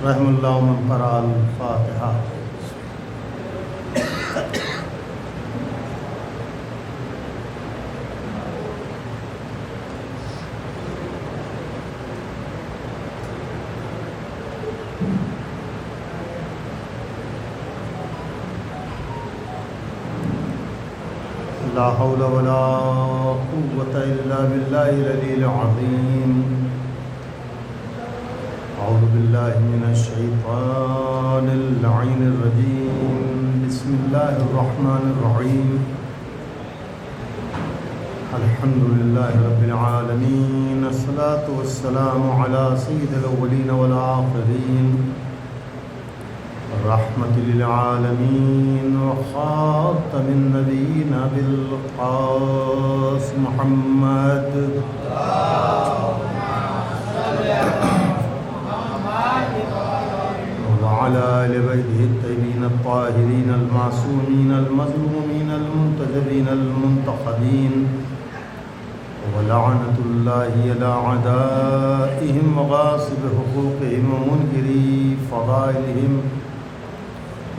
رحم اللہ من قرأ الفاتحہ۔ لا حول ولا قوة إلا بالله العلي العظيم۔ أعوذ بالله من الشيطان اللعين الرجيم، بسم الله الرحمن الرحيم، الحمد لله رب العالمين، الصلاة والسلام على سيد الأولين والآخرين، رحمة للعالمين، وخاتم النبيين بالقاسم محمد وعلى آل بيته الطيبين الطاهرين المعصومين المظلومين المنتجبين المنتخبين، ولعنة الله على أعدائهم وغاصب حقوقهم ومنكري فضائلهم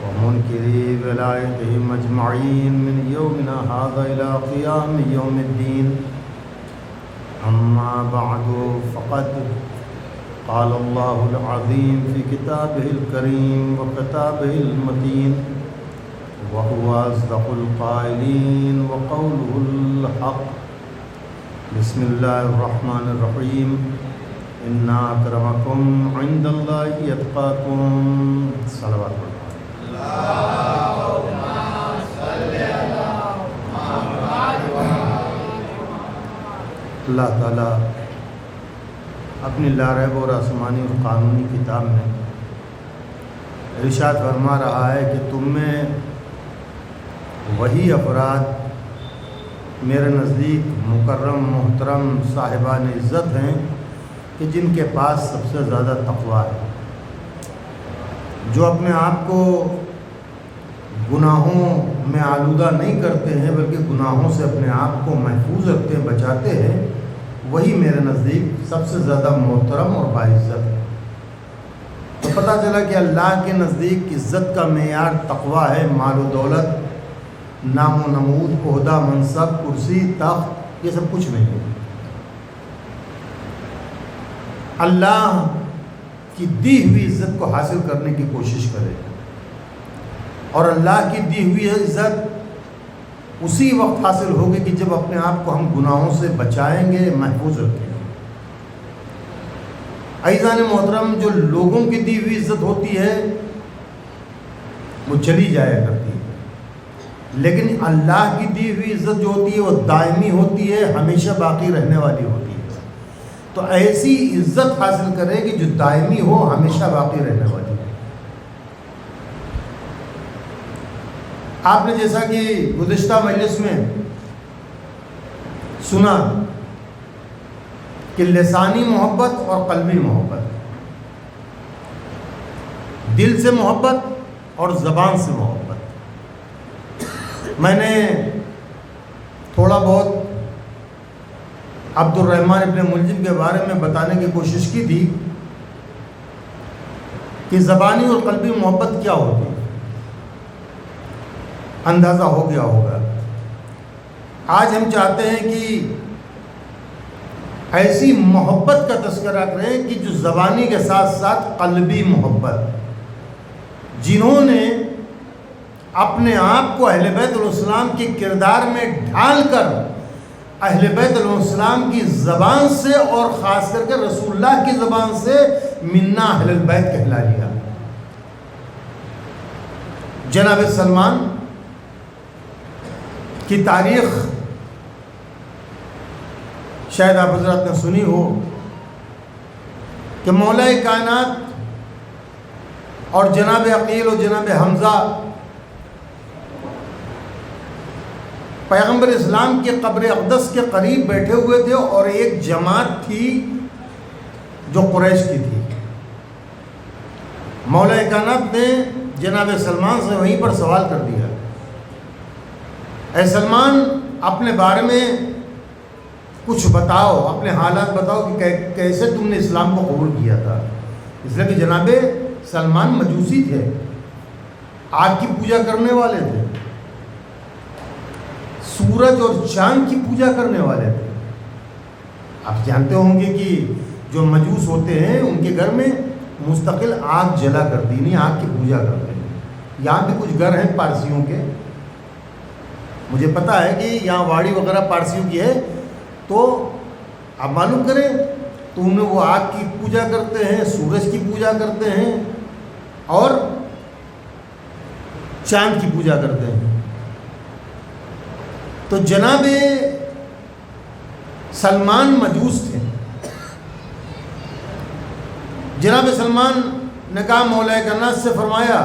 ومنكري ولايتهم أجمعين من يومنا هذا إلى قيام يوم الدين، أما بعد، فقد قال الله العظيم في كتابه الكريم وكتابه المتين، وهو أصدق القائلين وقوله الحق، بسم الله الرحمن الرحيم، إن أكرمكم عند الله يتقاكم۔ صلوات اللہ۔ اللہ تعالیٰ اپنی لاریب اور آسمانی اور قانونی کتاب میں ارشاد فرما رہا ہے کہ تم میں وہی افراد میرے نزدیک مکرم محترم صاحبان عزت ہیں کہ جن کے پاس سب سے زیادہ تقویٰ ہے، جو اپنے آپ کو گناہوں میں آلودہ نہیں کرتے ہیں بلکہ گناہوں سے اپنے آپ کو محفوظ رکھتے ہیں، بچاتے ہیں، وہی میرے نزدیک سب سے زیادہ محترم اور باعزت ہے۔ تو پتہ چلا کہ اللہ کے نزدیک عزت کا معیار تقویٰ ہے، مال و دولت، نام و نمود، عہدہ، منصب، کرسی، تخت، یہ سب کچھ نہیں ہے۔ اللہ کی دی ہوئی عزت کو حاصل کرنے کی کوشش کرے، اور اللہ کی دی ہوئی عزت اسی وقت حاصل ہوگی کہ جب اپنے آپ کو ہم گناہوں سے بچائیں گے، محفوظ رکھیں گے۔ عزیزان محترم، جو لوگوں کی دی ہوئی عزت ہوتی ہے وہ چلی جایا کرتی ہے، لیکن اللہ کی دی ہوئی عزت جو ہوتی ہے وہ دائمی ہوتی ہے، ہمیشہ باقی رہنے والی ہوتی ہے۔ تو ایسی عزت حاصل کرے کہ جو دائمی ہو، ہمیشہ باقی رہنے والی ہو۔ آپ نے جیسا کہ گزشتہ مجلس میں سنا کہ لسانی محبت اور قلبی محبت، دل سے محبت اور زبان سے محبت، میں نے تھوڑا بہت عبد الرحمن ابن ملجم کے بارے میں بتانے کی کوشش کی تھی کہ زبانی اور قلبی محبت کیا ہوتی ہے، اندازہ ہو گیا ہوگا۔ آج ہم چاہتے ہیں کہ ایسی محبت کا تذکرہ کریں کہ جو زبانی کے ساتھ ساتھ قلبی محبت، جنہوں نے اپنے آپ کو اہل بیت علیہ السلام کے کردار میں ڈھال کر اہل بیت علیہ السلام کی زبان سے اور خاص کر کے رسول اللہ کی زبان سے منا اہل البیت کہلا لیا۔ جناب سلمان کی تاریخ شاید آپ حضرات نے سنی ہو کہ مولا کائنات اور جناب عقیل اور جناب حمزہ پیغمبر اسلام کے قبر اقدس کے قریب بیٹھے ہوئے تھے، اور ایک جماعت تھی جو قریش کی تھی۔ مولا کائنات نے جناب سلمان سے وہیں پر سوال کر دیا، اے سلمان، اپنے بارے میں کچھ بتاؤ، اپنے حالات بتاؤ کہ کیسے تم نے اسلام کو قبول کیا تھا۔ اس لیے کہ جناب سلمان مجوسی تھے، آگ کی پوجا کرنے والے تھے، سورج اور چاند کی پوجا کرنے والے تھے۔ آپ جانتے ہوں گے کہ جو مجوس ہوتے ہیں ان کے گھر میں مستقل آگ جلا کرتی، نہیں آگ کی پوجا کرتے ہیں۔ یہاں بھی کچھ گھر ہیں پارسیوں کے، مجھے پتا ہے کہ یہاں واڑی وغیرہ پارسیوں کی ہے، تو آپ معلوم کریں تو ان میں وہ آگ کی پوجا کرتے ہیں، سورج کی پوجا کرتے ہیں اور چاند کی پوجا کرتے ہیں۔ تو جناب سلمان مجوس تھے۔ جناب سلمان نے کہا مولا کائنات سے فرمایا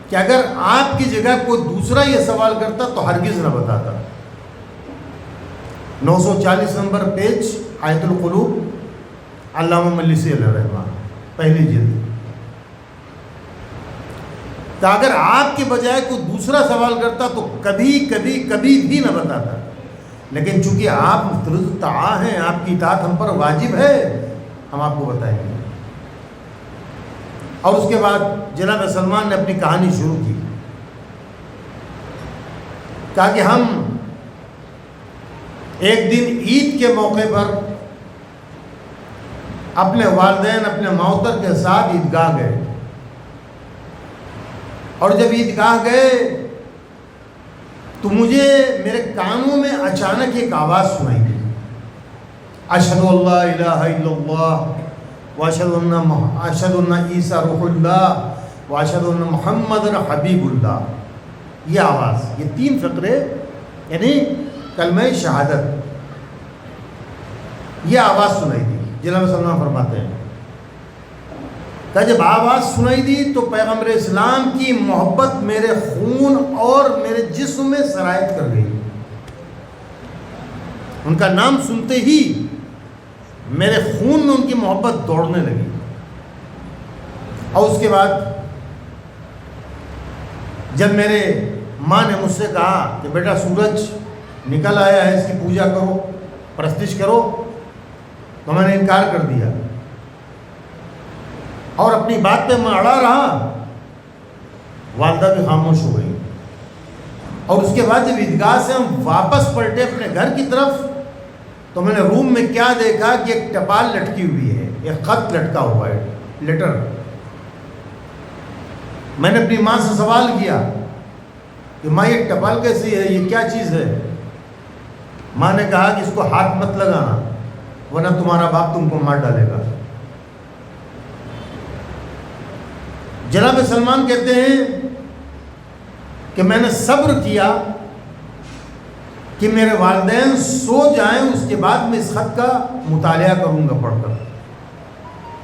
کہ اگر آپ کی جگہ کوئی دوسرا یہ سوال کرتا تو ہرگز نہ بتاتا۔ 940 نمبر پیج، آیت القلوب، علامہ مجلسی علیہ الرحمہ، پہلی جلد۔ کہ اگر آپ کے بجائے کوئی دوسرا سوال کرتا تو کبھی بھی نہ بتاتا، لیکن چونکہ آپ مفترض الطاعہ ہیں، آپ کی اطاعت ہم پر واجب ہے، ہم آپ کو بتائیں گے۔ اور اس کے بعد جناب سلمان نے اپنی کہانی شروع کی، کہا کہ ہم ایک دن عید کے موقع پر اپنے والدین اپنے ماوتر کے ساتھ عیدگاہ گئے، اور جب عیدگاہ گئے تو مجھے میرے کانوں میں اچانک ایک آواز سنائی دی، اشہد ان لا الہ الا اللہ واشہد ان عیسیٰ روح اللہ واشہد ان محمد حبیب اللہ۔ یہ آواز، یہ 3 فقرے یعنی کلمہ شہادت، یہ آواز سنائی دی۔ جناب سلمان فرماتے ہیں کہ جب آواز سنائی دی تو پیغمبر اسلام کی محبت میرے خون اور میرے جسم میں سرایت کر گئی۔ ان کا نام سنتے ہی میرے خون میں ان کی محبت دوڑنے لگی۔ اور اس کے بعد جب میرے ماں نے مجھ سے کہا کہ بیٹا سورج نکل آیا ہے، اس کی پوجا کرو، پرستش کرو، تو میں نے انکار کر دیا اور اپنی بات پہ میں اڑا رہا۔ والدہ بھی خاموش ہو گئی۔ اور اس کے بعد جب عیدگاہ سے ہم واپس پلٹے اپنے گھر کی طرف تو میں نے روم میں کیا دیکھا کہ ایک ٹپال لٹکی ہوئی ہے، ایک خط لٹکا ہوا ہے، لیٹر۔ میں نے اپنی ماں سے سوال کیا کہ ماں یہ ٹپال کیسی ہے، یہ کیا چیز ہے؟ ماں نے کہا کہ اس کو ہاتھ مت لگانا ورنہ تمہارا باپ تم کو مار ڈالے گا۔ جناب سلمان کہتے ہیں کہ میں نے صبر کیا کہ میرے والدین سو جائیں، اس کے بعد میں اس خط کا مطالعہ کروں گا پڑھ کر،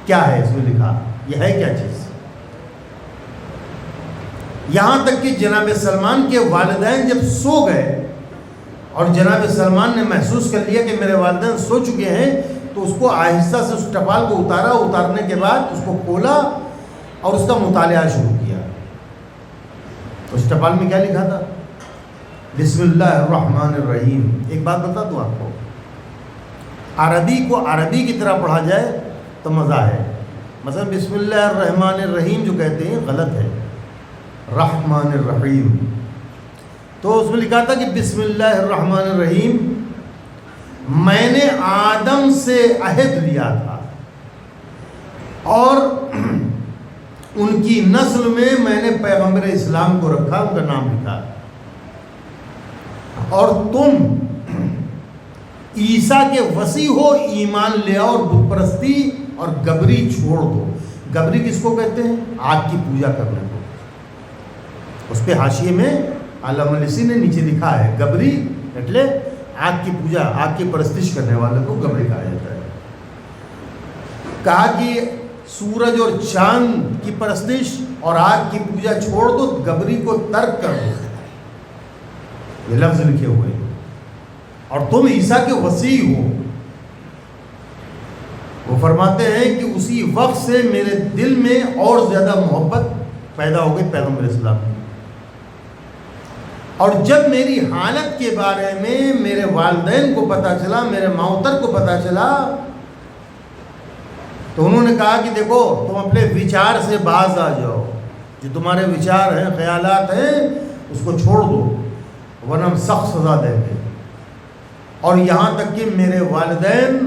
کیا ہے اس میں لکھا، یہ ہے کیا چیز۔ یہاں تک کہ جناب سلمان کے والدین جب سو گئے اور جناب سلمان نے محسوس کر لیا کہ میرے والدین سو چکے ہیں، تو اس کو آہستہ سے اس ٹپال کو اتارا، اتارنے کے بعد اس کو کھولا اور اس کا مطالعہ شروع کیا۔ اس ٹپال میں کیا لکھا تھا؟ بسم اللہ الرحمن الرحیم۔ ایک بات بتا دوں آپ کو، عربی کو عربی کی طرح پڑھا جائے تو مزہ ہے۔ مثلا بسم اللہ الرحمن الرحیم جو کہتے ہیں غلط ہے، رحمان الرحیم۔ تو اس میں لکھا تھا کہ بسم اللہ الرحمن الرحیم، میں نے آدم سے عہد لیا تھا اور ان کی نسل میں نے پیغمبر اسلام کو رکھا، ان کا نام لکھا، اور تم عیسیٰ کے وصی ہو، ایمان لے آؤ اور بت پرستی اور گبری چھوڑ دو۔ گبری کس کو کہتے ہیں؟ آگ کی پوجا کرنے کو۔ اس پہ حاشیے میں علامہ مجلسی نے نیچے لکھا ہے گبری એટલે آگ کی پوجا، آگ کی پرستش کرنے والے کو گبری کہا جاتا ہے۔ کہا کہ سورج اور چاند کی پرستش اور آگ کی پوجا چھوڑ دو، گبری کو ترک کر دو، یہ لفظ لکھے ہوئے ہیں، اور تم عیسیٰ کے وصی ہو۔ وہ فرماتے ہیں کہ اسی وقت سے میرے دل میں اور زیادہ محبت پیدا ہو گئی پیغمبر اسلام کی، اور جب میری حالت کے بارے میں میرے والدین کو پتہ چلا، میرے ماوتر کو پتہ چلا تو انہوں نے کہا کہ دیکھو تم اپنے وچار سے باز آ جاؤ، جو تمہارے وچار ہیں، خیالات ہیں، اس کو چھوڑ دو ورنہ ہم سخت سزا دیں گے۔ اور یہاں تک کہ میرے والدین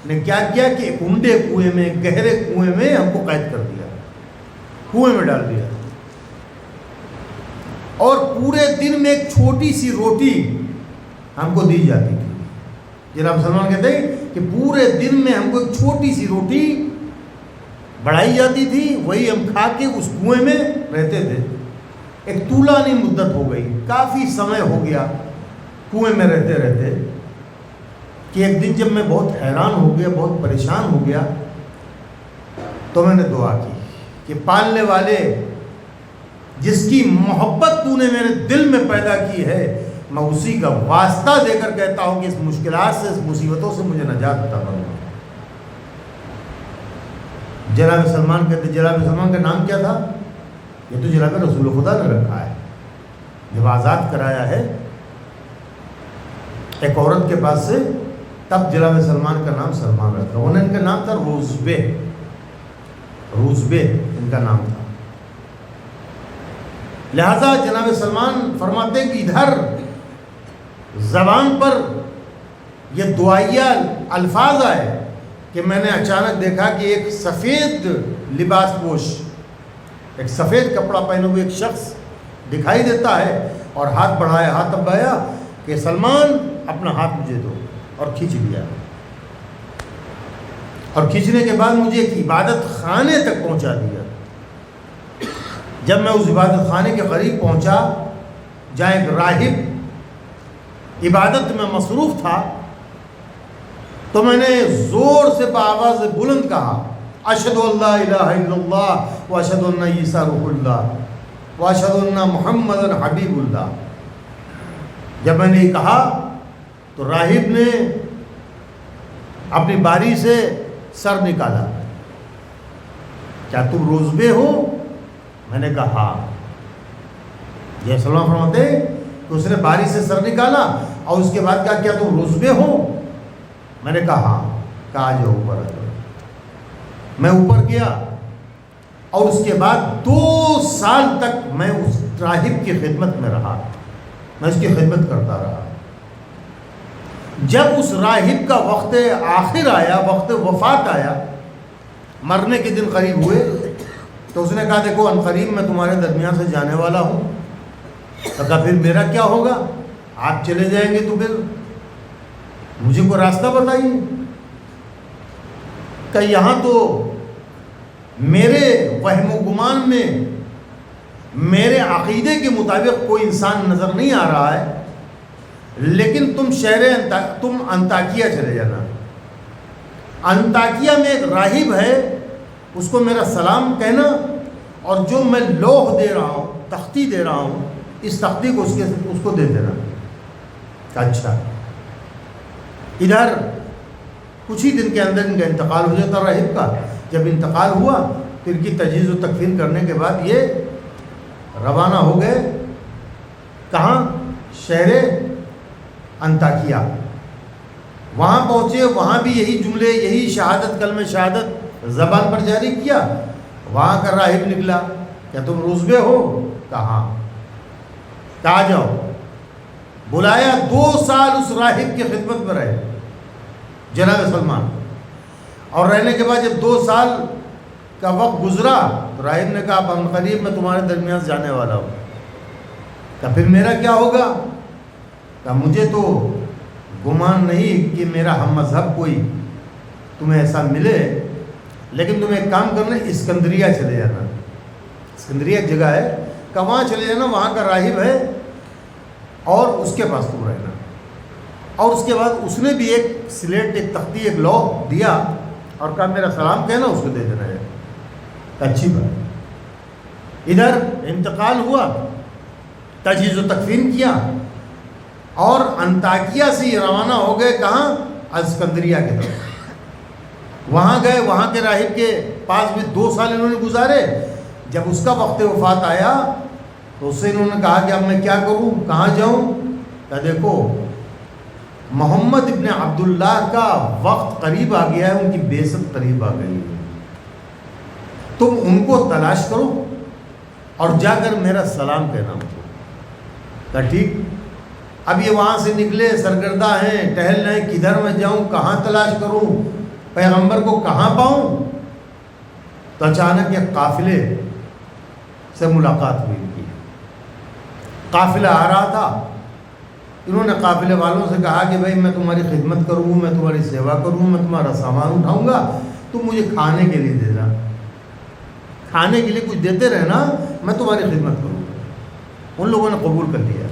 نے کیا کیا کہ ایک اونڈے کنویں میں، گہرے کنویں میں ہم کو قید کر دیا، کنویں میں ڈال دیا، اور پورے دن میں ایک چھوٹی سی روٹی ہم کو دی جاتی تھی۔ جناب سلمان کہتے ہیں کہ پورے دن میں ہم کو ایک چھوٹی سی روٹی بڑھائی جاتی تھی، وہی ہم کھا کے اس کنویں میں رہتے تھے۔ ایک طولانی مدت ہو گئی، کافی سمے ہو گیا کنویں میں رہتے رہتے، کہ ایک دن جب میں بہت حیران ہو گیا، بہت پریشان ہو گیا، تو میں نے دعا کی کہ پالنے والے، جس کی محبت تو نے میرے دل میں پیدا کی ہے، میں اسی کا واسطہ دے کر کہتا ہوں کہ اس مشکلات سے، اس مصیبتوں سے مجھے نجات عطا فرما۔ جناب سلمان کہتے، جناب سلمان کا نام کیا تھا؟ یہ تو جناب رسول خدا نے رکھا ہے، جب آزاد کرایا ہے ایک عورت کے پاس سے، تب جناب سلمان کا نام سلمان رکھا۔ ورنہ ان کا نام تھا روزبے، روزبے ان کا نام تھا۔ لہذا جناب سلمان فرماتے ہیں کہ ادھر زبان پر یہ دعائیہ الفاظ آئے کہ میں نے اچانک دیکھا کہ ایک سفید لباس پوش، ایک سفید کپڑا پہنے ہوئے ایک شخص دکھائی دیتا ہے، اور ہاتھ بڑھایا، ہاتھ ابایا کہ سلمان اپنا ہاتھ مجھے دو، اور کھینچ لیا، اور کھینچنے کے بعد مجھے ایک عبادت خانے تک پہنچا دیا۔ جب میں اس عبادت خانے کے قریب پہنچا جہاں ایک راہب عبادت میں مصروف تھا، تو میں نے زور سے بآواز بلند کہا، اشہد ان لا الہ الا اللہ واشہد ان عیسیٰ روح اللہ واشہد ان محمد حبیب اللہ۔ جب میں نے یہ کہا تو راہب نے اپنی باری سے سر نکالا، کیا تم روزبے ہو؟ میں نے کہا ہاں۔ یہ سلمان فرماتے کہ اس نے باری سے سر نکالا اور اس کے بعد کہا کیا تم روزبے ہو؟ میں نے کہا ہاں۔ کہا آ جاؤ اوپر آ جاؤ۔ میں اوپر گیا اور اس کے بعد 2 سال تک میں اس راہب کی خدمت میں رہا، میں اس کی خدمت کرتا رہا۔ جب اس راہب کا وقت آخر آیا، وقت وفات آیا، مرنے کے دن قریب ہوئے، تو اس نے کہا دیکھو ان قریب میں تمہارے درمیان سے جانے والا ہوں۔ تو کہا پھر میرا کیا ہوگا؟ آپ چلے جائیں گے تو پھر مجھے کوئی راستہ بتائیے۔ کہ یہاں تو میرے وہم و گمان میں، میرے عقیدے کے مطابق کوئی انسان نظر نہیں آ رہا ہے، لیکن تم انطاکیہ چلے جانا۔ انطاکیہ میں ایک راہب ہے، اس کو میرا سلام کہنا، اور جو میں لوح دے رہا ہوں، تختی دے رہا ہوں، اس تختی کو اس کو دے دینا۔ اچھا۔ ادھر کچھ ہی دن کے اندر ان کا انتقال ہو جاتا راہب کا۔ جب انتقال ہوا تو ان کی تجہیز و تکفین کرنے کے بعد یہ روانہ ہو گئے کہاں؟ شہر انطاکیہ۔ وہاں پہنچے، وہاں بھی یہی جملے، یہی شہادت، کلمہ شہادت زبان پر جاری کیا۔ وہاں کا راہب نکلا، کیا تم روزبے ہو؟ کہاں؟ کہا جاؤ۔ بلایا، 2 سال اس راہب کی خدمت میں رہے جناب سلمان، اور رہنے کے بعد جب 2 سال کا وقت گزرا تو راہب نے کہا اب ان قریب میں تمہارے درمیان سے جانے والا ہوں۔ کہا پھر میرا کیا ہوگا؟ کہا مجھے تو گمان نہیں کہ میرا ہم مذہب کوئی تمہیں ایسا ملے، لیکن تمہیں ایک کام کرنا، اسکندریہ چلے جانا۔ اسکندریہ ایک جگہ ہے، کہ وہاں چلے جانا، وہاں کا راہب ہے اور اس کے پاس تم رہنا۔ اور اس کے بعد اس نے بھی ایک سلیٹ، ایک تختی، ایک لوح دیا اور کہا میرا سلام کہنا، اس کو دے دینا ہے۔ اچھی بات۔ ادھر انتقال ہوا، تجہیز و تکفین کیا، اور انطاکیہ سے یہ روانہ ہو گئے کہاں؟ اسکندریہ کی طرف۔ وہاں گئے، وہاں کے راہب کے پاس بھی 2 سال انہوں نے گزارے۔ جب اس کا وقت وفات آیا تو اس سے انہوں نے کہا کہ اب میں کیا کروں، کہاں جاؤں؟ کہا دیکھو محمد ابن عبداللہ کا وقت قریب آ گیا ہے، ان کی بعثت قریب آ گئی ہے، تم ان کو تلاش کرو اور جا کر میرا سلام کہنا مجھے۔ کہا ٹھیک۔ اب یہ وہاں سے نکلے، سرگردہ ہیں، ٹہل رہے ہیں، کدھر میں جاؤں، کہاں تلاش کروں، پیغمبر کو کہاں پاؤں؟ تو اچانک ایک قافلے سے ملاقات ہوئی ان کی۔ قافلہ آ رہا تھا، انہوں نے قافلے والوں سے کہا کہ بھائی میں تمہاری خدمت کروں، میں تمہاری سیوا کروں، میں تمہارا سامان اٹھاؤں گا، تم مجھے کھانے کے لیے دینا، کھانے کے لیے کچھ دیتے رہنا، میں تمہاری خدمت کروں گا۔ ان لوگوں نے قبول کر لیا،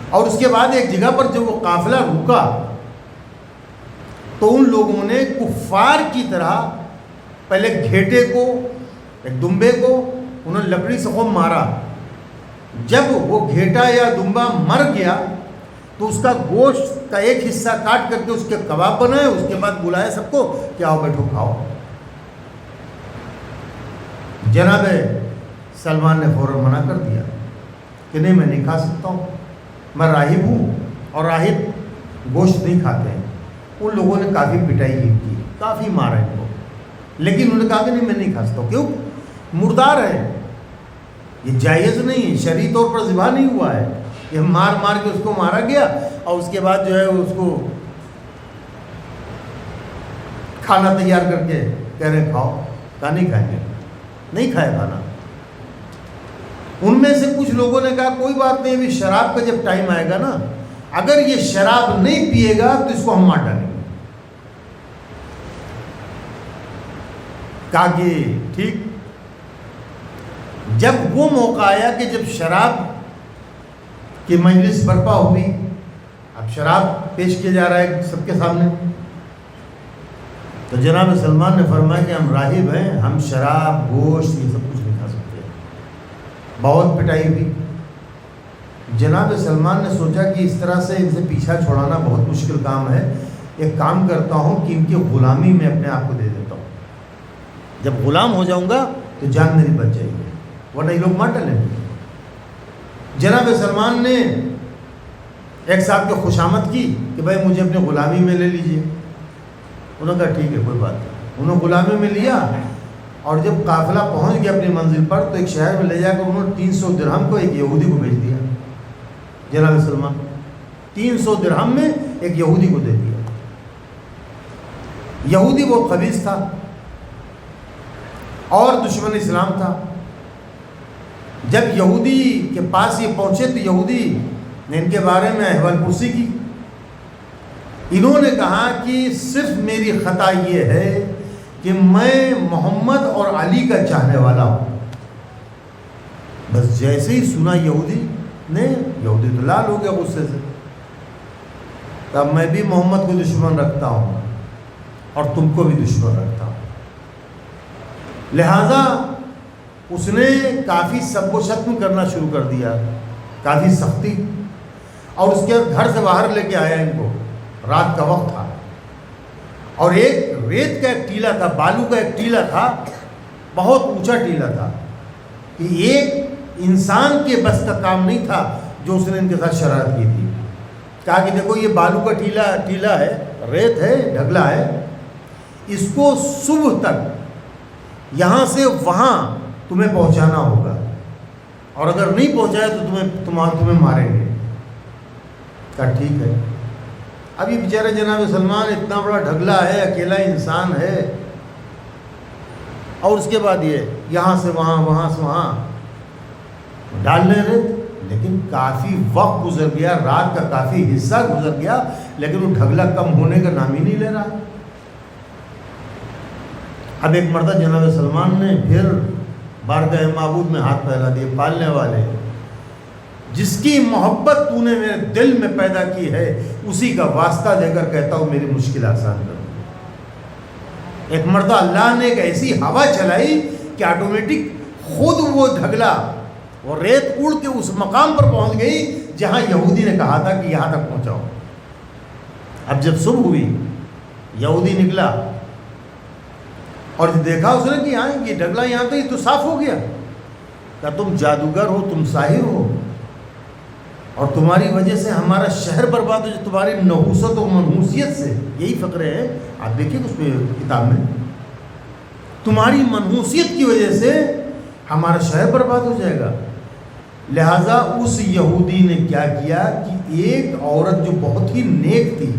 اور اس کے بعد ایک جگہ پر جب وہ قافلہ رکا تو ان لوگوں نے کفار کی طرح پہلے گھیٹے کو، ایک دمبے کو انہوں نے لکڑی سے خوب مارا۔ جب وہ گھیٹا یا دمبا مر گیا تو اس کا گوشت کا ایک حصہ کاٹ کر کے اس کے کباب بنائے، اس کے بعد بلائے سب کو کہ آؤ بیٹھو کھاؤ۔ جناب سلمان نے فوراً منع کر دیا کہ نہیں، میں نہیں کھا سکتا ہوں، میں راہب ہوں اور راہب گوشت نہیں کھاتے ہیں۔ ان لوگوں نے کافی پٹائی کی، کافی مارا ان کو، لیکن انہوں نے کہا کہ نہیں میں نہیں کھا سکتا ہوں۔ کیوں؟ مردار ہے، یہ جائز نہیں ہے، شرعی طور پر ذبح نہیں ہوا ہے، یہ مار مار کے اس کو مارا گیا اور اس کے بعد جو ہے اس کو کھانا تیار کر کے کہہ رہے کھاؤ۔ کہا نہیں کھائیں گے، نہیں کھایا کھانا۔ ان میں سے کچھ لوگوں نے کہا کوئی بات نہیں، ابھی شراب کا جب ٹائم آئے گا نا، اگر یہ شراب نہیں پیے گا تو اس کو ہم مار ڈالیں گے۔ کہا کہ ٹھیک۔ جب وہ موقع آیا کہ جب شراب کی مجلس برپا ہوئی، اب شراب پیش کیا جا رہا ہے سب کے سامنے، تو جناب سلمان نے فرمایا کہ ہم راہب ہیں، ہم شراب گوشت یہ سب کچھ نہیں کھا سکتے۔ بہت پٹائی ہوئی۔ جناب سلمان نے سوچا کہ اس طرح سے ان سے پیچھا چھڑانا بہت مشکل کام ہے، ایک کام کرتا ہوں کہ ان کی غلامی میں اپنے آپ کو دے دیتا ہوں، جب غلام ہو جاؤں گا تو جان میری بچ جائے گی، ورنہ یہ لوگ مار ڈالیں گے۔ جناب سلمان نے ایک صاحب کی خوشامد کی کہ بھائی مجھے اپنی غلامی میں لے لیجئے۔ انہوں نے کہا ٹھیک ہے کوئی بات نہیں۔ انہوں نے غلامی میں لیا، اور جب قافلہ پہنچ گیا اپنی منزل پر تو ایک شہر میں لے جا کر انہوں نے 300 درہم کو ایک یہودی کو بھیج دیا۔ جناب سلمان 300 درہم میں ایک یہودی کو دے دیا۔ یہودی وہ خبیث تھا اور دشمن اسلام تھا۔ جب یہودی کے پاس یہ پہنچے تو یہودی نے ان کے بارے میں احوال پرسی کی۔ انہوں نے کہا کہ صرف میری خطا یہ ہے کہ میں محمد اور علی کا چاہنے والا ہوں۔ بس جیسے ہی سنا یہودی تو لال ہو گیا غصے سے، تب میں بھی محمد کو دشمن رکھتا ہوں اور تم کو بھی دشمن رکھتا ہوں، لہذا اس نے کافی سب و شتم کرنا شروع کر دیا، کافی سختی، اور اس کے گھر سے باہر لے کے آیا ان کو۔ رات کا وقت تھا اور ایک ریت کا ایک ٹیلا تھا، بالو کا ایک ٹیلا تھا، بہت اونچا ٹیلا تھا کہ ایک انسان کے بس کا کام نہیں تھا جو اس نے ان کے ساتھ شرارت کی تھی۔ کہا کہ دیکھو یہ بالو کا ٹیلا ہے، ریت ہے، ڈھگلا ہے، اس کو صبح تک یہاں سے وہاں تمہیں پہنچانا ہوگا، اور اگر نہیں پہنچایا تو تمہیں ماریں گے۔ کہا ٹھیک ہے۔ اب یہ بیچارہ جناب سلمان اتنا بڑا ڈھگلا ہے، اکیلا انسان ہے، اور اس کے بعد یہ یہاں سے وہاں وہاں سے وہاں ڈالنے رہے، لیکن کافی وقت گزر گیا، رات کا کافی حصہ گزر گیا، لیکن وہ ڈھگلا کم ہونے کا نام ہی نہیں لے رہا۔ اب ایک مرتبہ جناب سلمان نے پھر بارگاہ معبود میں ہاتھ پھیلا دیے، پالنے والے جس کی محبت تو نے میرے دل میں پیدا کی ہے اسی کا واسطہ دے کر کہتا ہوں میری مشکل آسان کر۔ ایک مرتبہ اللہ نے ایک ایسی ہوا چلائی کہ آٹومیٹک خود وہ ڈھگلا وہ ریت اڑ کے اس مقام پر پہنچ گئی جہاں یہودی نے کہا تھا کہ یہاں تک پہنچاؤ۔ اب جب صبح ہوئی یہودی نکلا اور دیکھا اس نے کہ یہ ڈھگلا یہاں تو صاف ہو گیا۔ کہا تم جادوگر ہو، تم ساحر ہو؟ اور تمہاری وجہ سے ہمارا شہر برباد ہو جائے، تمہاری نحوست و منحوسیت سے، یہی فقرے ہیں، آپ دیکھیں اس میں کتاب میں، تمہاری منحوسیت کی وجہ سے ہمارا شہر برباد ہو جائے گا۔ لہٰذا اس یہودی نے کیا کیا کہ ایک عورت جو بہت ہی نیک تھی،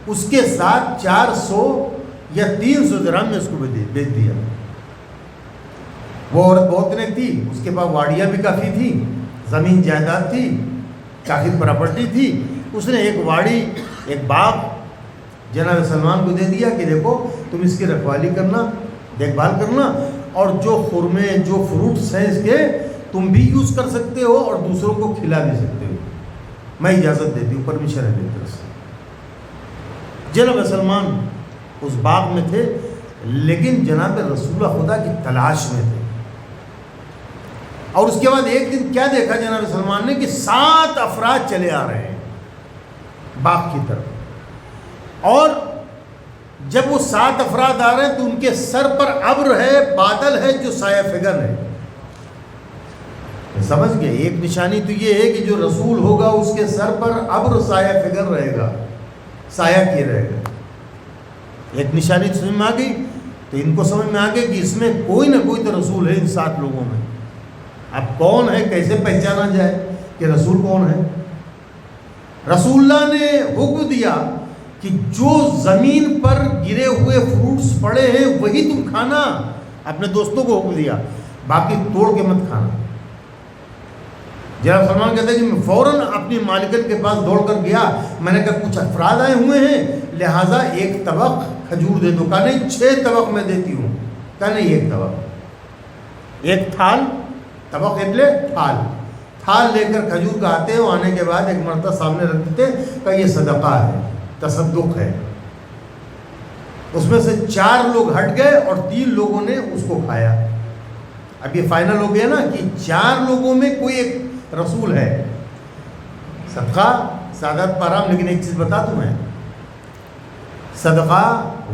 اس کے ساتھ 400 یا 300 درہم میں اس کو بیچ دیا۔ وہ عورت بہت نیک تھی، اس کے پاس واڑیاں بھی کافی تھی، زمین جائیداد تھی، کافی پراپرٹی تھی۔ اس نے ایک واڑی، ایک باغ جناب سلمان کو دے دیا کہ دیکھو تم اس کی رکھوالی کرنا، دیکھ بھال کرنا، اور جو خرمے، جو فروٹس ہیں اس کے تم بھی یوز کر سکتے ہو اور دوسروں کو کھلا بھی سکتے ہو، میں اجازت دیتی ہوں، پرمیشن ہے میری طرف سے۔ جناب سلمان اس باغ میں تھے، لیکن جناب رسول خدا کی تلاش میں تھے، اور اس کے بعد ایک دن کیا دیکھا جناب سلمان نے کہ 7 افراد چلے آ رہے ہیں باغ کی طرف، اور جب وہ 7 افراد آ رہے ہیں تو ان کے سر پر ابر ہے، بادل ہے جو سایہ فگن ہے۔ سمجھ گئے؟ ایک نشانی تو یہ ہے کہ جو رسول ہوگا اس کے سر پر ابر سایہ فگن رہے گا، سایہ کیے رہے گا۔ ایک نشانی سمجھ میں آ گئی، تو ان کو سمجھ میں آ گئی کہ اس میں کوئی نہ کوئی تو رسول ہے ان 7 لوگوں میں۔ اب کون ہے، کیسے پہچانا جائے کہ رسول کون ہے؟ رسول اللہ نے حکم دیا کہ جو زمین پر گرے ہوئے فروٹس پڑے ہیں وہی تم کھانا، اپنے دوستوں کو حکم دیا، باقی توڑ کے مت کھانا۔ جناب سلمان کہتے ہیں کہ میں فوراً اپنی مالکن کے پاس دوڑ کر گیا، میں نے کہا کچھ افراد آئے ہوئے ہیں، لہٰذا 1 طبق کھجور دے دو۔ کہا نہیں 6 طبق میں دیتی ہوں۔ کہا نہیں 1 طبق، 1 تھال، طبق اتلے تھال لے کر کھجور کا آتے ہو، آنے کے بعد 1 مرتبہ سامنے رکھ دیتے، کہا یہ صدقہ ہے، تصدق ہے۔ اس میں سے 4 لوگ ہٹ گئے اور 3 لوگوں نے اس کو کھایا۔ اب یہ فائنل ہو گیا نا کہ 4 لوگوں میں کوئی ایک رسول ہے۔ صدقہ سعادت پر حرام، لیکن ایک چیز بتا دوں میں، صدقہ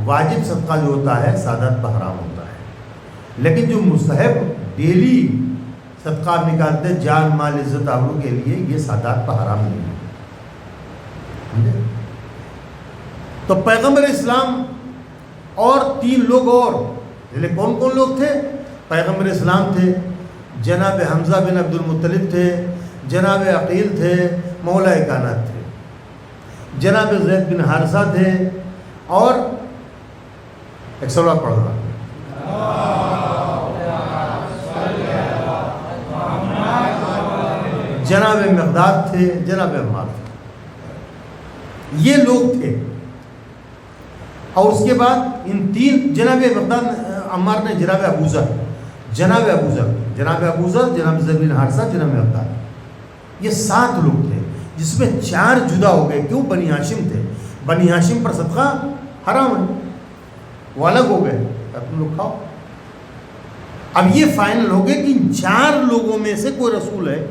واجب صدقہ جو ہوتا ہے سعادت پر حرام ہوتا ہے، لیکن جو مستحب ڈیلی صدقہ نکالتے جان مال عزت آبرو کے لیے، یہ سعادت پر حرام نہیں ہے۔ تو پیغمبر اسلام اور 3 لوگ اور، کون کون لوگ تھے؟ پیغمبر اسلام تھے، جناب حمزہ بن عبد المطلب تھے، جناب عقیل تھے، مولا کائنات تھے، جناب زید بن حارثہ تھے، اور ایک سوال پڑھ رہا، جناب مقداد تھے، جناب عمار تھے، یہ لوگ تھے۔ اور اس کے بعد ان 3 جناب مقداد عمار نے جناب ابوذر، جناب ابوذر، جناب زید بن حارثہ، جناب مقداد، یہ 7 لوگ تھے، جس میں 4 جدا ہو گئے۔ کیوں؟ بنی ہاشم تھے، بنی ہاشم پر صدقہ حرام ہے، وہ الگ ہو گئے، تم لوگ کھاؤ۔ اب یہ فائنل ہو گئے کہ 4 لوگوں میں سے کوئی رسول ہے،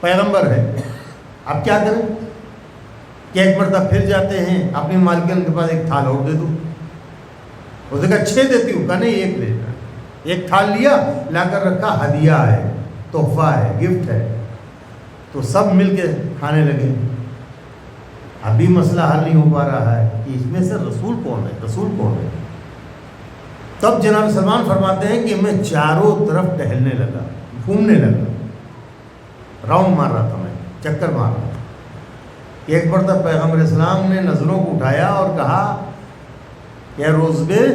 پیغمبر ہے۔ اب کیا کریں کہ ایک مرتبہ پھر جاتے ہیں اپنی مالکن کے پاس، 1 تھال اور دے دوں۔ اس نے کہا 6 دیتی ہوں۔ کہا نہیں 1 لے لینا۔ 1 تھال لیا، لا کر رکھا، ہدیہ ہے، تحفہ ہے، گفٹ ہے۔ تو سب مل کے کھانے لگے۔ ابھی مسئلہ حل نہیں ہو پا رہا ہے کہ اس میں سے رسول کون ہے، رسول کون ہے۔ تب جناب سلمان فرماتے ہیں کہ میں چاروں طرف ٹہلنے لگا، گھومنے لگا، راؤنڈ مار رہا تھا، میں چکر مار رہا تھا۔ ایک مرتبہ پیغمبر اسلام نے نظروں کو اٹھایا اور کہا کہ روزبے،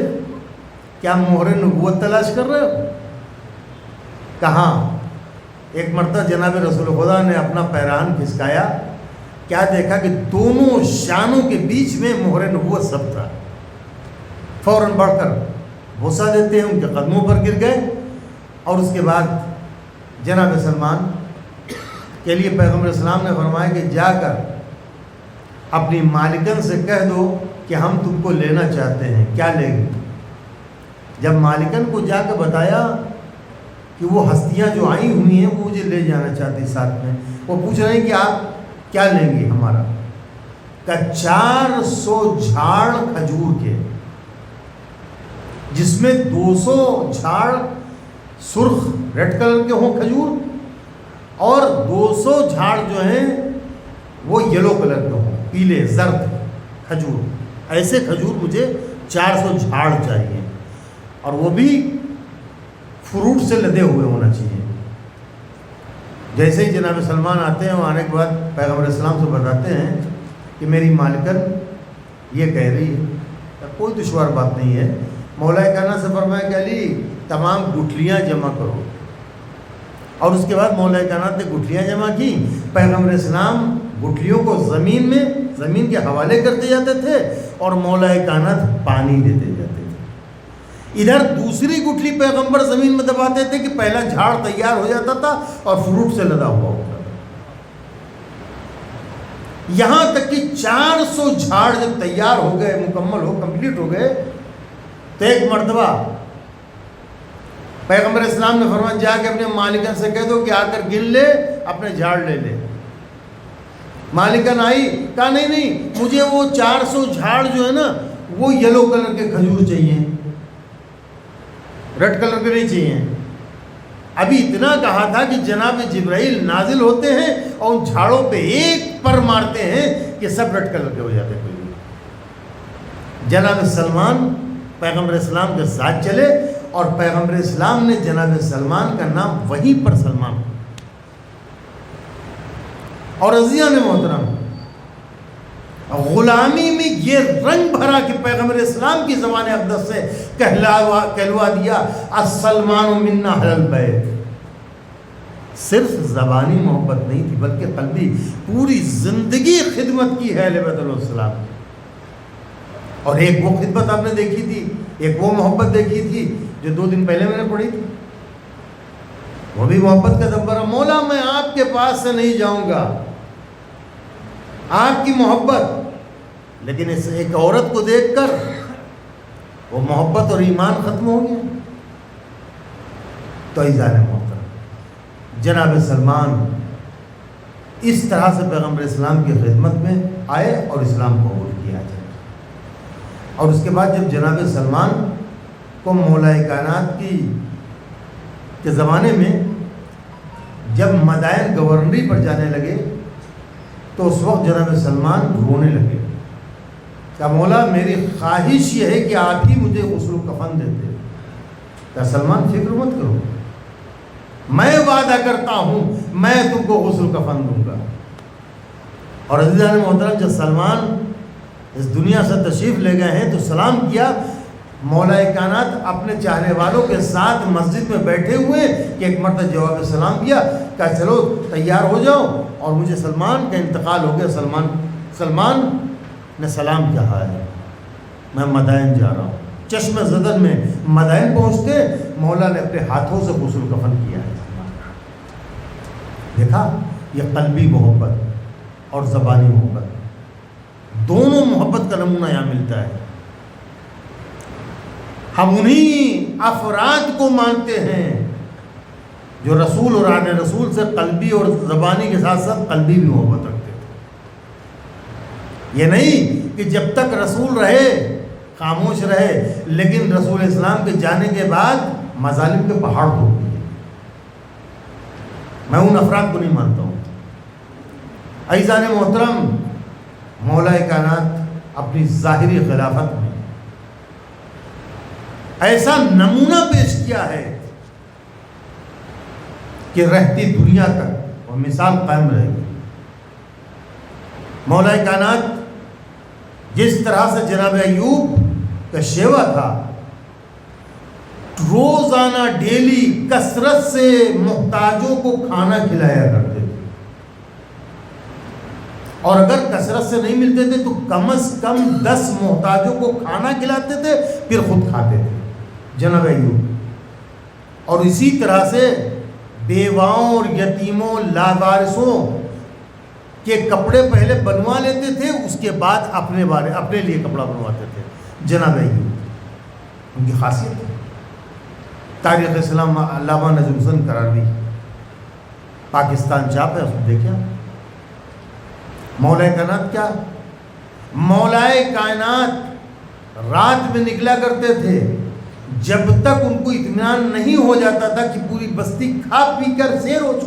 کیا مہر نبوت تلاش کر رہے ہو؟ کہاں؟ ایک مرتبہ جناب رسول خدا نے اپنا پیرہن کھسکایا، کیا دیکھا کہ دونوں شانوں کے بیچ میں مہر نبوت سب تھا۔ فوراً بڑھ کر بوسہ دیتے ہیں، ان کے قدموں پر گر گئے، اور اس کے بعد جناب سلمان کے لیے پیغمبر اسلام نے فرمایا کہ جا کر اپنی مالکن سے کہہ دو کہ ہم تم کو لینا چاہتے ہیں، کیا لے گی؟ جب مالکن کو جا کے بتایا کہ وہ ہستیاں جو آئی ہوئی ہیں وہ مجھے لے جانا چاہتی ساتھ میں، وہ پوچھ رہے ہیں کہ آپ کیا لیں گے ہمارا؟ کہ 400 جھاڑ کھجور کے، جس میں 200 جھاڑ سرخ ریڈ کلر کے ہوں کھجور، اور 200 جھاڑ جو ہیں وہ یلو کلر کے ہوں، پیلے زرد کھجور، ایسے کھجور مجھے 400 جھاڑ چاہیے، اور وہ بھی فروٹ سے لدے ہوئے ہونا چاہیے۔ جیسے ہی جناب سلمان آتے ہیں، وہ آنے کے بعد پیغمبر اسلام سے بتاتے ہیں کہ میری مالکن یہ کہہ رہی ہے، کوئی دشوار بات نہیں ہے۔ مولا کائنات سے فرمایا کہ علی تمام گٹھلیاں جمع کرو، اور اس کے بعد مولا کائنات نے گٹھلیاں جمع کی۔ پیغمبر اسلام گٹھلیوں کو زمین کے حوالے کرتے جاتے تھے اور مولا کائنات پانی دیتے جاتے تھے۔ ادھر دوسری گٹھلی پیغمبر زمین میں دباتے تھے کہ پہلا جھاڑ تیار ہو جاتا تھا اور فروٹ سے لدا ہوا ہوتا تھا۔ یہاں تک کہ 400 جھاڑ جب تیار ہو گئے، مکمل ہو، کمپلیٹ ہو گئے، تو ایک مرتبہ پیغمبر اسلام نے فرمایا جا کے اپنے مالکن سے کہہ دو کہ آ کر گن لے، اپنے جھاڑ لے لے۔ مالکن آئی، کہا نہیں مجھے وہ 400 جھاڑ جو ہے نا وہ یلو کلر کے کھجور چاہیے، ریڈ کلر کے نہیں چاہیے۔ ابھی اتنا کہا تھا کہ جناب جبرائیل نازل ہوتے ہیں اور ان جھاڑوں پہ ایک پر مارتے ہیں کہ سب ریڈ کلر کے ہو جاتے ہیں۔ جناب سلمان پیغمبر اسلام کے ساتھ چلے، اور پیغمبر اسلام نے جناب سلمان کا نام وہیں پر سلمان۔ اور عزیزان محترم، غلامی میں یہ رنگ بھرا کہ پیغمبر اسلام کی زبان اقدس سے کہلوا دیا السلمان منا اہل البیت۔ صرف زبانی محبت نہیں تھی بلکہ قلبی، پوری زندگی خدمت کی ہے اہل بیت علیہ السلام۔ اور ایک وہ خدمت آپ نے دیکھی تھی، ایک وہ محبت دیکھی تھی جو 2 دن پہلے میں نے پڑھی تھی، وہ بھی محبت کا دبرہ، مولا میں آپ کے پاس سے نہیں جاؤں گا، آپ کی محبت، لیکن اس ایک عورت کو دیکھ کر وہ محبت اور ایمان ختم ہو گیا۔ تو عزیزان محترم، جناب سلمان اس طرح سے پیغمبر اسلام کی خدمت میں آئے اور اسلام قبول کیا جائے۔ اور اس کے بعد جب جناب سلمان کو مولا کائنات کے زمانے میں جب مدائن گورنری پر جانے لگے تو اس وقت جناب سلمان رونے لگے کہ مولا میری خواہش یہ ہے کہ آپ ہی مجھے غسل و کفن دیتے۔ کیا سلمان فکر مت کرو، میں وعدہ کرتا ہوں میں تم کو غسل و کفن دوں گا۔ اور عزیزان محترم، جب سلمان اس دنیا سے تشریف لے گئے ہیں تو سلام کیا۔ مولا کائنات اپنے چاہنے والوں کے ساتھ مسجد میں بیٹھے ہوئے کہ ایک مرتبہ جواب سلام کیا، کہا چلو تیار ہو جاؤ، اور مجھے سلمان کا انتقال ہو گیا۔ سلمان نے سلام کہا ہے، میں مدائن جا رہا ہوں۔ چشم زدن میں مدائن پہنچتے مولا نے اپنے ہاتھوں سے غسل کفن کیا ہے۔ دیکھا، یہ قلبی محبت اور زبانی محبت، دونوں محبت کا نمونہ یہاں ملتا ہے۔ ہم انہی افراد کو مانتے ہیں جو رسول اور آل رسول سے قلبی اور زبانی کے ساتھ ساتھ قلبی بھی محبت رکھتے تھے۔ یہ نہیں کہ جب تک رسول رہے خاموش رہے، لیکن رسول اسلام کے جانے کے بعد مظالم کے پہاڑ ہو گئے۔ میں ان افراد کو نہیں مانتا ہوں۔ عزیزان محترم، مولا کائنات اپنی ظاہری خلافت میں ایسا نمونہ پیش کیا ہے کہ رہتی دنیا تک وہ مثال قائم رہے گی۔ مولا کائنات جس طرح سے جناب ایوب کا شیوا تھا، روزانہ ڈیلی کثرت سے محتاجوں کو کھانا کھلایا کرتے تھے، اور اگر کثرت سے نہیں ملتے تھے تو کم از کم 10 محتاجوں کو کھانا کھلاتے تھے، پھر خود کھاتے تھے جناب ایوب۔ اور اسی طرح سے بیواؤں اور یتیموں لاوارثوں کے کپڑے پہلے بنوا لیتے تھے، اس کے بعد اپنے لیے کپڑا بنواتے تھے جناب ایوب۔ ان کی خاصیت ہے۔ تاریخ اسلام علامہ نجم حسن کراروی پاکستان چھاپ ہے، اس میں دیکھیں مولا کائنات کیا، مولا کائنات رات میں نکلا کرتے تھے جب تک ان کو اطمینان نہیں ہو جاتا تھا کہ پوری بستی کھا پی کر سیر ہو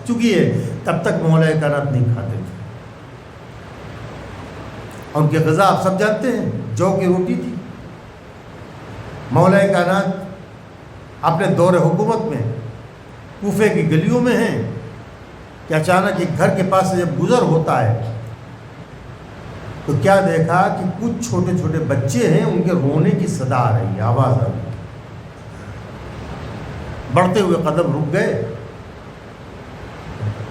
چکی ہے تب تک مولا کائنات نہیں کھاتے تھے. اور ان کی غذا آپ سب جانتے ہیں، جو کی روٹی تھی. مولا کائنات اپنے دور حکومت میں کوفے کی گلیوں میں ہیں کہ اچانک ایک گھر کے پاس سے جب گزر ہوتا ہے تو کیا دیکھا کہ کچھ چھوٹے چھوٹے بچے ہیں، ان کے رونے کی صدا آ رہی ہے، آواز آ رہی ہے. بڑھتے ہوئے قدم رک گئے،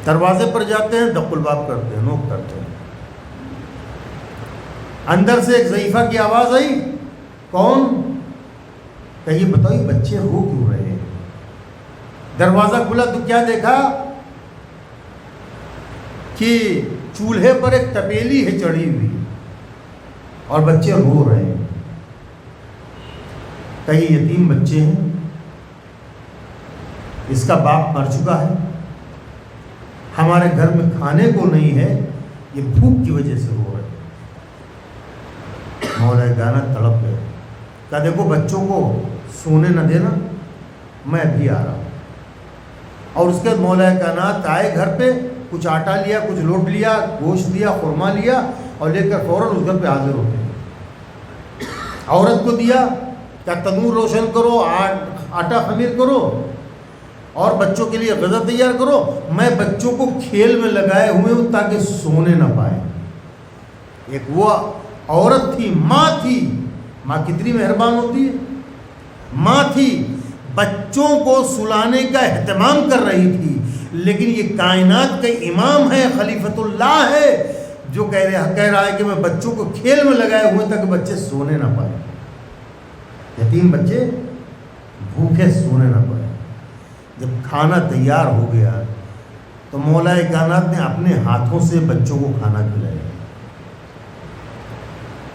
دروازے پر جاتے ہیں، دق الباب کرتے ہیں، نوک کرتے ہیں. اندر سے ایک ضعیفہ کی آواز آئی، کون؟ کہ یہ بتاؤ یہ بچے رو کیوں رہے ہیں؟ دروازہ کھلا تو کیا دیکھا کہ چولہے پر ایک تپیلی ہے چڑھی ہوئی اور بچے رو رہے ہیں. کئی یتیم بچے ہیں، اس کا باپ مر چکا ہے، ہمارے گھر میں کھانے کو نہیں ہے، یہ بھوک کی وجہ سے رو رہے ہیں. مولا کائنات تڑپ گئے، کہا دیکھو بچوں کو سونے نہ دینا، میں ابھی آ رہا ہوں. اور اس کے بعد مولا کائنات آئے گھر پہ، کچھ آٹا لیا، کچھ لوٹ لیا، گوشت لیا، خرما لیا اور لے کر فوراً اس گھر پہ حاضر ہوتے ہیں. عورت کو دیا کہ تنور روشن کرو، آٹا خمیر کرو اور بچوں کے لیے غذا تیار کرو. میں بچوں کو کھیل میں لگائے ہوئے ہوں تاکہ سونے نہ پائے. ایک وہ عورت تھی، ماں تھی، ماں کتنی مہربان ہوتی ہے، ماں تھی، بچوں کو سلانے کا اہتمام کر رہی تھی. لیکن یہ کائنات کا امام ہے، خلیفۃ اللہ ہے، جو کہہ رہا ہے کہ میں بچوں کو کھیل میں لگائے ہوئے تاکہ بچے سونے نہ پائیں. یتیم بچے بھوکے سونے نہ پائیں. جب کھانا تیار ہو گیا تو مولا کائنات نے اپنے ہاتھوں سے بچوں کو کھانا کھلایا.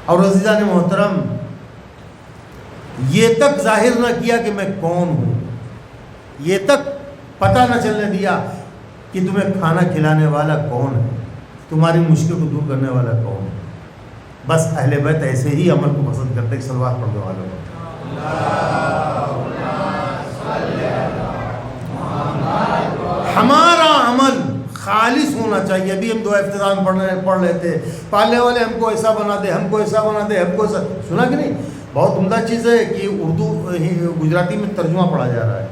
اور عزیزان محترم، یہ تک ظاہر نہ کیا کہ میں کون ہوں، یہ تک پتہ نہ چلنے دیا کہ تمہیں کھانا کھلانے والا کون ہے، تمہاری مشکل کو دور کرنے والا کون ہے. بس اہل بیت ایسے ہی عمل کو پسند کرتے. ایک صلوات پڑھنے والوں کو ہمارا عمل خالص ہونا چاہیے. ابھی ہم دعا افتتاح پڑھ رہے تھے، پالنے والے ہم کو ایسا بنا دے، ہم کو ایسا بنا دے، ہم کو ایسا. سنا کہ نہیں؟ بہت عمدہ چیز ہے کہ اردو گجراتی میں ترجمہ پڑھا جا رہا ہے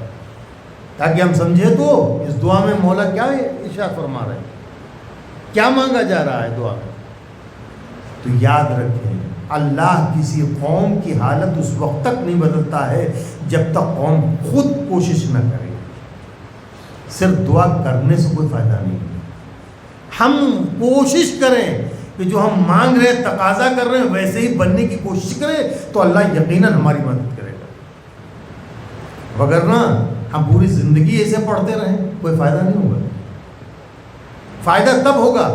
تاکہ ہم سمجھے تو اس دعا میں مولا کیا ارشاد فرما رہے ہیں، کیا مانگا جا رہا ہے دعا میں. تو یاد رکھیں، اللہ کسی قوم کی حالت اس وقت تک نہیں بدلتا ہے جب تک قوم خود کوشش نہ کرے. صرف دعا کرنے سے کوئی فائدہ نہیں. ہم کوشش کریں کہ جو ہم مانگ رہے ہیں، تقاضا کر رہے ہیں، ویسے ہی بننے کی کوشش کریں تو اللہ یقیناً ہماری مدد کرے گا. وگرنہ ہم پوری زندگی ایسے پڑھتے رہیں، کوئی فائدہ نہیں ہوگا. فائدہ تب ہوگا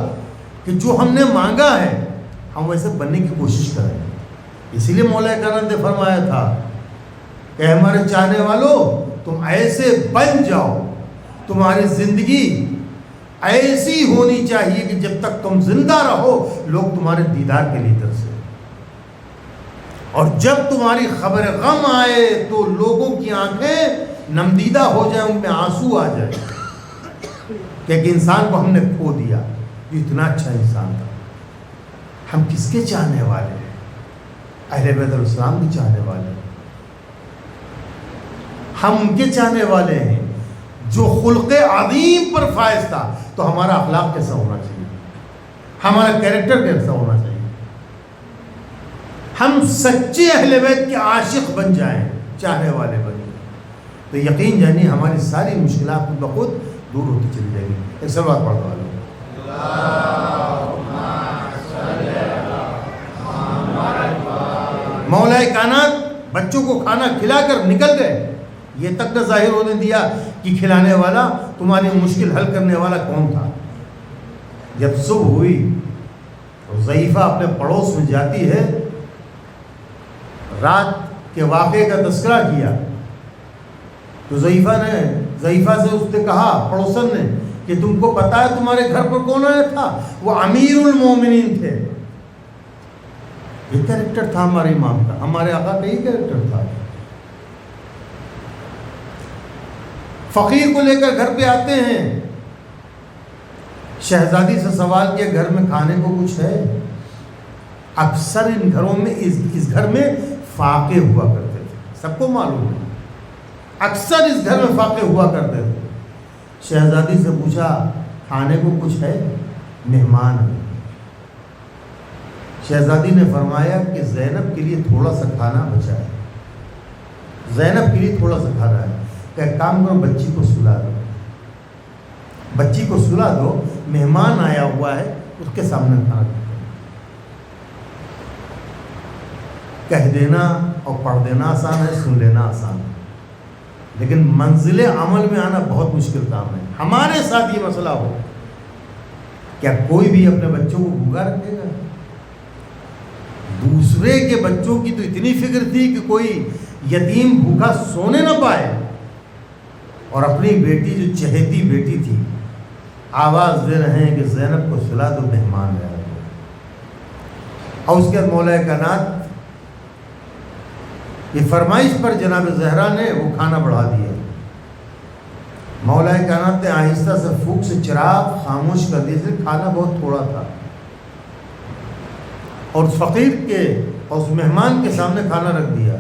کہ جو ہم نے مانگا ہے ہم ویسے بننے کی کوشش کریں. اسی لیے مولا کائنات نے فرمایا تھا کہ ہمارے چاہنے والوں تم ایسے بن جاؤ، تمہاری زندگی ایسی ہونی چاہیے کہ جب تک تم زندہ رہو لوگ تمہارے دیدار کے لیے ترسیں، اور جب تمہاری خبر غم آئے تو لوگوں کی آنکھیں نمدیدہ ہو جائیں، ان میں آنسو آ جائے کہ ایک انسان کو ہم نے کھو دیا جو اتنا اچھا انسان تھا. ہم کس کے چاہنے والے ہیں؟ اہل بیت الاسلام کے چاہنے والے ہیں. ہم ان کے چاہنے والے ہیں جو خلق عظیم پر فائز تھا. تو ہمارا اخلاق کیسا ہونا چاہیے، ہمارا کیریکٹر کیسا ہونا چاہیے. ہم سچے اہل بیت کے عاشق بن جائیں، چاہنے والے بن جائیں، تو یقین جانیے ہماری ساری مشکلات خود بخود دور ہوتی چلی جائیں گی. ایک سلوات پڑھنے والوں مولا کائنات بچوں کو کھانا کھلا کر نکل گئے. یہ تک نہ ظاہر ہونے دیا کہ کھلانے والا، تمہاری مشکل حل کرنے والا کون تھا. جب صبح ہوئی تو ضعیفہ اپنے پڑوس میں جاتی ہے، رات کے واقعے کا تذکرہ کیا تو ضعیفہ سے اس نے کہا، پڑوسن نے، کہ تم کو پتا ہے تمہارے گھر پر کون آیا تھا؟ وہ امیر المومنین تھے. یہ کیریکٹر تھا ہمارے امام کا، ہمارے آقا کا یہ کیریکٹر تھا. فقیر کو لے کر گھر پہ آتے ہیں، شہزادی سے سوال کیا گھر میں کھانے کو کچھ ہے؟ اکثر ان گھروں میں اس گھر میں فاقے ہوا کرتے تھے، سب کو معلوم ہے، اکثر اس گھر میں فاقے ہوا کرتے تھے۔ شہزادی سے پوچھا کھانے کو کچھ ہے؟ مہمان ہے۔ شہزادی نے فرمایا کہ زینب کے لیے تھوڑا سا کھانا بچا ہے، زینب کے لیے تھوڑا سا کھانا ہے، کہ ایک کام کرو بچی کو سلا دو، بچی کو سلا دو، مہمان آیا ہوا ہے اس کے سامنے کھانا کھانا۔ کہہ دینا اور پڑھ دینا آسان ہے، سن لینا آسان ہے، لیکن منزل عمل میں آنا بہت مشکل کام ہے۔ ہمارے ساتھ یہ مسئلہ ہو، کیا کوئی بھی اپنے بچوں کو بھوکا رکھے گا؟ دوسرے کے بچوں کی تو اتنی فکر تھی کہ کوئی یتیم بھوکا سونے نہ پائے، اور اپنی بیٹی جو چہیتی بیٹی تھی آواز دے رہے ہیں کہ زینب کو سلا دو، مہمان ہے۔ اور اس کے بعد مولا کائنات یہ فرمائش پر جناب زہرا نے وہ کھانا بڑھا دیا۔ مولا کائنات نے آہستہ سے پھونک سے چراغ خاموش کر دیا، صرف کھانا بہت تھوڑا تھا، اور اس فقیر کے اور اس مہمان کے سامنے کھانا رکھ دیا،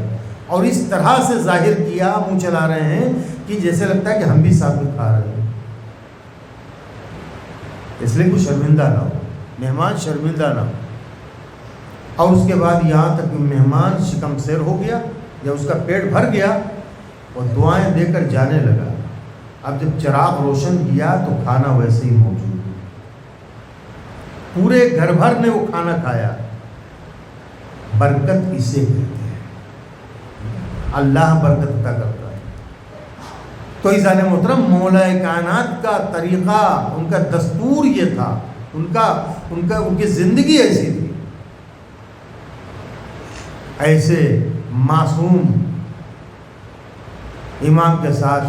اور اس طرح سے ظاہر کیا، منہ چلا رہے ہیں کہ جیسے لگتا ہے کہ ہم بھی ساتھ میں کھا رہے ہیں، اس لیے کوئی شرمندہ نہ ہو، مہمان شرمندہ نہ ہو۔ اور اس کے بعد یہاں تک کہ مہمان شکم سیر ہو گیا، جب اس کا پیٹ بھر گیا اور دعائیں دے کر جانے لگا۔ اب جب چراغ روشن کیا تو کھانا ویسے ہی موجود ہے، پورے گھر بھر نے وہ کھانا کھایا۔ برکت اسے کہتے ہیں، اللہ برکت عطا کرتا ہے۔ تو عزیزان محترم، مولا کائنات کا طریقہ، ان کا دستور یہ تھا، ان کی زندگی ایسی تھی۔ ایسے معصوم امام کے ساتھ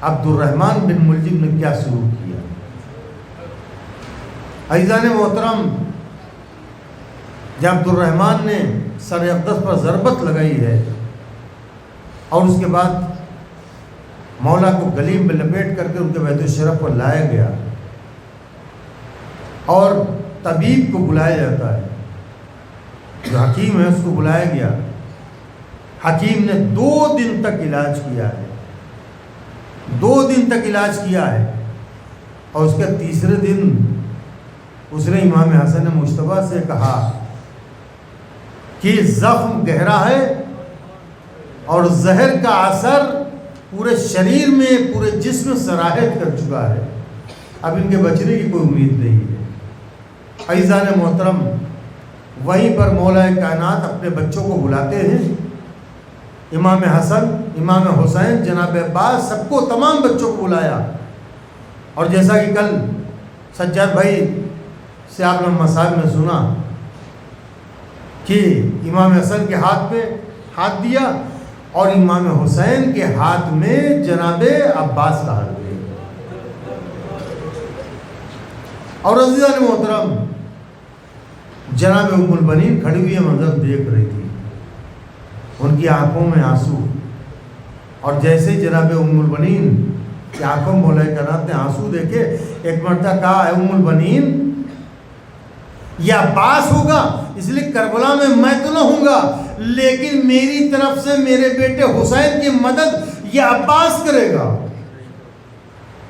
عبد الرحمن بن ملجم نے کیا سلوک کیا؟ عزیزان محترم، جب عبد الرحمن نے سر اقدس پر ضربت لگائی ہے اور اس کے بعد مولا کو گلیم میں لپیٹ کر کے ان کے بیت الشرف پر لایا گیا اور طبیب کو بلایا جاتا ہے، جو حکیم ہے اس کو بلایا گیا۔ حکیم نے 2 دن تک علاج کیا ہے، 2 دن تک علاج کیا ہے، اور اس کے تیسرے دن اس نے امام حسن مجتبیٰ سے کہا کہ زخم گہرا ہے اور زہر کا اثر پورے شریر میں، پورے جسم میں سرایت کر چکا ہے، اب ان کے بچنے کی کوئی امید نہیں ہے۔ عزیزان محترم، وہیں پر مولا کائنات اپنے بچوں کو بلاتے ہیں، امام حسن، امام حسین، جناب عباس، سب کو، تمام بچوں کو بلایا۔ اور جیسا کہ کل سجاد بھائی سے آپ نے مصاحب میں سنا کہ امام حسن کے ہاتھ پہ ہاتھ دیا اور امام حسین کے ہاتھ میں جناب عباس کا ہاتھ دیا۔ اور عزیزان محترم، جناب ام البنین کھڑی ہوئی منظر دیکھ رہی تھی، ان کی آنکھوں میں آنسو، اور جیسے جناب ام البنین کی آنکھوں میں مولا کائنات نے آنسو دیکھے، ایک مرتبہ کہا اے ام البنین، یہ عباس ہوگا، اس لیے کربلا میں تو نہ ہوں گا، لیکن میری طرف سے میرے بیٹے حسین کی مدد یہ عباس کرے گا۔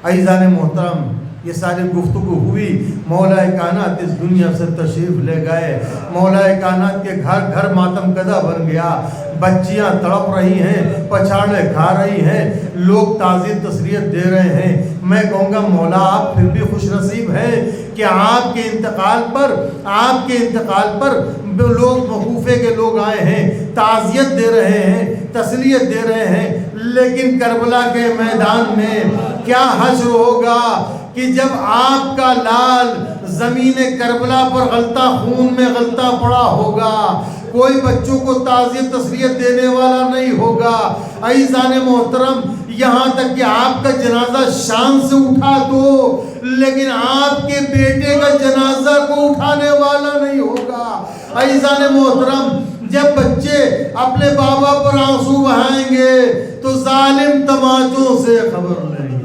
عزیزان محترم، یہ ساری گفتگو ہوئی، مولا کائنات اس دنیا سے تشریف لے گئے، مولا کائنات کے گھر گھر ماتم کدہ بن گیا، بچیاں تڑپ رہی ہیں، پچھاڑے کھا رہی ہیں، لوگ تعزیت تسلیت دے رہے ہیں۔ میں کہوں گا مولا آپ پھر بھی خوش نصیب ہیں کہ آپ کے انتقال پر لوگ مخوفے کے لوگ آئے ہیں، تعزیت دے رہے ہیں، تسلیت دے رہے ہیں، لیکن کربلا کے میدان میں کیا حشر ہوگا کہ جب آپ کا لال زمین کربلا پر غلطہ خون میں غلطہ پڑا ہوگا، کوئی بچوں کو تعزیت تسلیت دینے والا نہیں ہوگا۔ عزیزان محترم، یہاں تک کہ آپ کا جنازہ شان سے اٹھا دو، لیکن آپ کے بیٹے کا جنازہ کو اٹھانے والا نہیں ہوگا۔ عزیزان محترم، جب بچے بچے اپنے بابا پر آنسو بہائیں گے تو ظالم تماچوں سے خبر لیں گے.